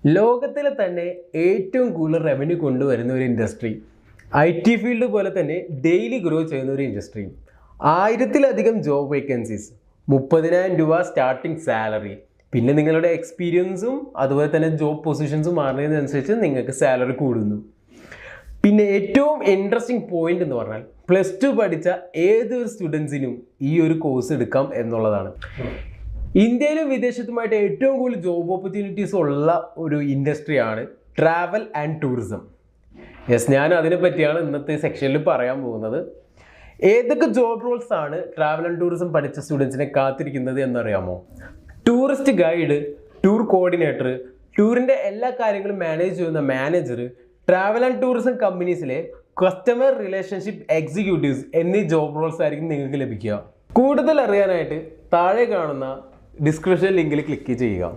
ലോകത്തിലെ തന്നെ ഏറ്റവും കൂടുതൽ റവന്യൂ കൊണ്ടുവരുന്ന ഒരു ഇൻഡസ്ട്രി, IT ഫീൽഡ് പോലെ തന്നെ ഡെയിലി ഗ്രോ ചെയ്യുന്ന ഒരു ഇൻഡസ്ട്രി, 1000-ലധികം ജോബ് വേക്കൻസീസ്, 30,000 രൂപ സ്റ്റാർട്ടിംഗ് സാലറി, പിന്നെ നിങ്ങളുടെ എക്സ്പീരിയൻസും അതുപോലെ തന്നെ ജോബ് പൊസിഷൻസും മാറുന്നതിനനുസരിച്ച് നിങ്ങൾക്ക് സാലറി കൂടുന്നു. പിന്നെ ഏറ്റവും ഇൻട്രസ്റ്റിംഗ് പോയിന്റ് എന്ന് പറഞ്ഞാൽ +2 പഠിച്ച ഏതൊരു സ്റ്റുഡൻസിനും ഈ ഒരു കോഴ്സ് എടുക്കാം എന്നുള്ളതാണ്. ഇന്ത്യയിലും വിദേശത്തുമായിട്ട് ഏറ്റവും കൂടുതൽ ജോബ് ഓപ്പർച്യൂണിറ്റീസ് ഉള്ള ഒരു ഇൻഡസ്ട്രിയാണ് ട്രാവൽ ആൻഡ് ടൂറിസം. ഞാൻ അതിനെ പറ്റിയാണ് ഇന്നത്തെ സെക്ഷനിൽ പറയാൻ പോകുന്നത്. ഏതൊക്കെ ജോബ് റോൾസ് ആണ് ട്രാവൽ ആൻഡ് ടൂറിസം പഠിച്ച സ്റ്റുഡൻസിനെ കാത്തിരിക്കുന്നത് എന്നറിയാമോ? ടൂറിസ്റ്റ് ഗൈഡ്, ടൂർ കോർഡിനേറ്റർ, ടൂറിൻ്റെ എല്ലാ കാര്യങ്ങളും മാനേജ് ചെയ്യുന്ന മാനേജർ, ട്രാവൽ ആൻഡ് ടൂറിസം കമ്പനീസിലെ കസ്റ്റമർ റിലേഷൻഷിപ്പ് എക്സിക്യൂട്ടീവ്സ് എന്നീ ജോബ് റോൾസ് ആയിരിക്കും നിങ്ങൾക്ക് ലഭിക്കുക. കൂടുതൽ അറിയാനായിട്ട് താഴെ കാണുന്ന ഡിസ്ക്രിപ്ഷൻ ലിങ്കിൽ ക്ലിക്ക് ചെയ്യുക.